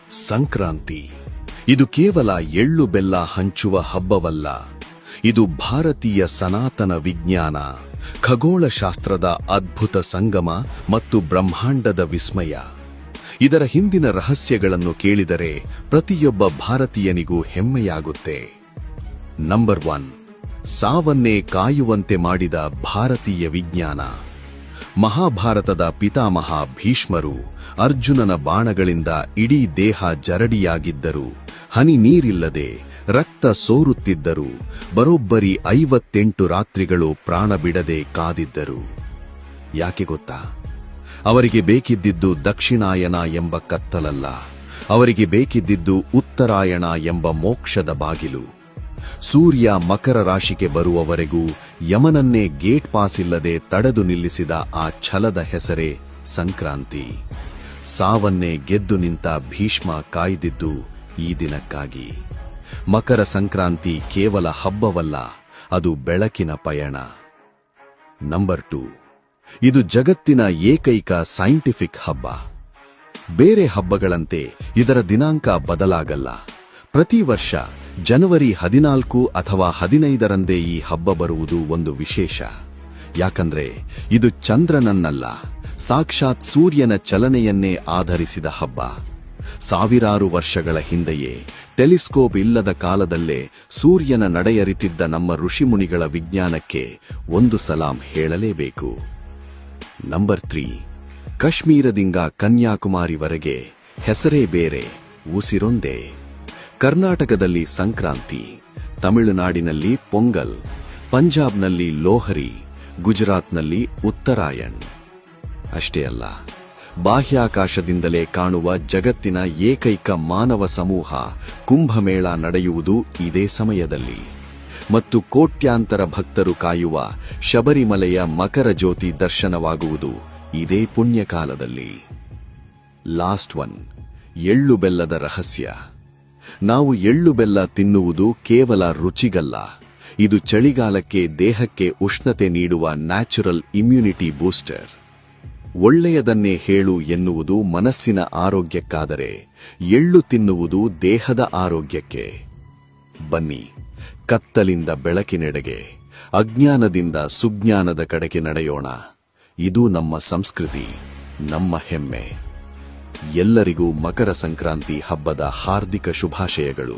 ಸಂಕ್ರಾಂತಿ ಇದು ಕೇವಲ ಎಳ್ಳು ಬೆಲ್ಲ ಹಂಚುವ ಹಬ್ಬವಲ್ಲ. ಇದು ಭಾರತೀಯ ಸನಾತನ ವಿಜ್ಞಾನ, ಖಗೋಳಶಾಸ್ತ್ರದ ಅದ್ಭುತ ಸಂಗಮ ಮತ್ತು ಬ್ರಹ್ಮಾಂಡದ ವಿಸ್ಮಯ. ಇದರ ಹಿಂದಿನ ರಹಸ್ಯಗಳನ್ನು ಕೇಳಿದರೆ ಪ್ರತಿಯೊಬ್ಬ ಭಾರತೀಯನಿಗೂ ಹೆಮ್ಮೆಯಾಗುತ್ತೆ. ನಂಬರ್ 1, ಸಾವನ್ನೇ ಕಾಯುವಂತೆ ಮಾಡಿದ ಭಾರತೀಯ ವಿಜ್ಞಾನ. ಮಹಾಭಾರತದ ಪಿತಾಮಹ ಭೀಷ್ಮರು ಅರ್ಜುನನ ಬಾಣಗಳಿಂದ ಇಡೀ ದೇಹ ಜರಡಿಯಾಗಿದ್ದರು, ಹನಿ ನೀರಿಲ್ಲದೆ ರಕ್ತ ಸೋರುತ್ತಿದ್ದರು, ಬರೋಬ್ಬರಿ 58 ರಾತ್ರಿಗಳು ಪ್ರಾಣ ಬಿಡದೆ ಕಾದಿದ್ದರು. ಯಾಕೆ ಗೊತ್ತಾ? ಅವರಿಗೆ ಬೇಕಿದ್ದಿದ್ದು ದಕ್ಷಿಣಾಯನ ಎಂಬ ಕತ್ತಲಲ್ಲ, ಅವರಿಗೆ ಬೇಕಿದ್ದಿದ್ದು ಉತ್ತರಾಯಣ ಎಂಬ ಮೋಕ್ಷದ ಬಾಗಿಲು. ಸೂರ್ಯ ಮಕರ ರಾಶಿಗೆ ಬರುವವರೆಗೂ ಯಮನನ್ನೇ ಗೇಟ್ ಪಾಸ್ ಇಲ್ಲದೆ ತಡೆದು ನಿಲ್ಲಿಸಿದ ಆ ಛಲದ ಹೆಸರೇ ಸಂಕ್ರಾಂತಿ. ಸಾವನ್ನೇ ಗೆದ್ದು ನಿಂತ ಭೀಷ್ಮ ಕಾಯ್ದಿದ್ದು ಈ ದಿನಕ್ಕಾಗಿ. ಮಕರ ಸಂಕ್ರಾಂತಿ ಕೇವಲ ಹಬ್ಬವಲ್ಲ, ಅದು ಬೆಳಕಿನ ಪಯಣ. ನಂಬರ್ 2, ಇದು ಜಗತ್ತಿನ ಏಕೈಕ ಸೈಂಟಿಫಿಕ್ ಹಬ್ಬ. ಬೇರೆ ಹಬ್ಬಗಳಂತೆ ಇದರ ದಿನಾಂಕ ಬದಲಾಗಲ್ಲ. ಪ್ರತಿ ವರ್ಷ ಜನವರಿ 14 ಅಥವಾ 15ರಂದೇ ಈ ಹಬ್ಬ ಬರುವುದು ಒಂದು ವಿಶೇಷ. ಯಾಕಂದ್ರೆ ಇದು ಚಂದ್ರನನ್ನಲ್ಲ, ಸಾಕ್ಷಾತ್ ಸೂರ್ಯನ ಚಲನೆಯನ್ನೇ ಆಧರಿಸಿದ ಹಬ್ಬ. ಸಾವಿರಾರು ವರ್ಷಗಳ ಹಿಂದೆಯೇ ಟೆಲಿಸ್ಕೋಪ್ ಇಲ್ಲದ ಕಾಲದಲ್ಲೇ ಸೂರ್ಯನ ನಡೆಯರಿತಿದ್ದ ನಮ್ಮ ಋಷಿಮುನಿಗಳ ವಿಜ್ಞಾನಕ್ಕೆ ಒಂದು ಸಲಾಂ ಹೇಳಲೇಬೇಕು. ನಂಬರ್ 3, ಕಾಶ್ಮೀರದಿಂದ ಕನ್ಯಾಕುಮಾರಿವರೆಗೆ ಹೆಸರೇ ಬೇರೆ, ಉಸಿರೊಂದೇ. ಕರ್ನಾಟಕದಲ್ಲಿ ಸಂಕ್ರಾಂತಿ, ತಮಿಳುನಾಡಿನಲ್ಲಿ ಪೊಂಗಲ್, ಪಂಜಾಬ್ನಲ್ಲಿ ಲೋಹರಿ, ಗುಜರಾತ್ನಲ್ಲಿ ಉತ್ತರಾಯಣ್. ಅಷ್ಟೇ ಅಲ್ಲ, ಬಾಹ್ಯಾಕಾಶದಿಂದಲೇ ಕಾಣುವ ಜಗತ್ತಿನ ಏಕೈಕ ಮಾನವ ಸಮೂಹ ಕುಂಭಮೇಳ ನಡೆಯುವುದು ಇದೇ ಸಮಯದಲ್ಲಿ. ಮತ್ತು ಕೋಟ್ಯಾಂತರ ಭಕ್ತರು ಕಾಯುವ ಶಬರಿಮಲೆಯ ಮಕರ ಜ್ಯೋತಿ ದರ್ಶನವಾಗುವುದು ಇದೇ ಪುಣ್ಯಕಾಲದಲ್ಲಿ. ಲಾಸ್ಟ್ 1, ಎಳ್ಳು ಬೆಲ್ಲದ ರಹಸ್ಯ. ನಾವು ಎಳ್ಳು ಬೆಲ್ಲ ತಿನ್ನುವುದು ಕೇವಲ ರುಚಿಗಲ್ಲ, ಇದು ಚಳಿಗಾಲಕ್ಕೆ ದೇಹಕ್ಕೆ ಉಷ್ಣತೆ ನೀಡುವ ನ್ಯಾಚುರಲ್ ಇಮ್ಯುನಿಟಿ ಬೂಸ್ಟರ್. ಒಳ್ಳೆಯದನ್ನೇ ಹೇಳು ಎನ್ನುವುದು ಮನಸ್ಸಿನ ಆರೋಗ್ಯಕ್ಕಾದರೆ, ಎಳ್ಳು ತಿನ್ನುವುದು ದೇಹದ ಆರೋಗ್ಯಕ್ಕೆ. ಬನ್ನಿ, ಕತ್ತಲಿಂದ ಬೆಳಕಿನೆಡೆಗೆ, ಅಜ್ಞಾನದಿಂದ ಸುಜ್ಞಾನದ ಕಡೆಗೆ ನಡೆಯೋಣ. ಇದು ನಮ್ಮ ಸಂಸ್ಕೃತಿ, ನಮ್ಮ ಹೆಮ್ಮೆ. ಎಲ್ಲರಿಗೂ ಮಕರ ಸಂಕ್ರಾಂತಿ ಹಬ್ಬದ ಹಾರ್ದಿಕ ಶುಭಾಶಯಗಳು.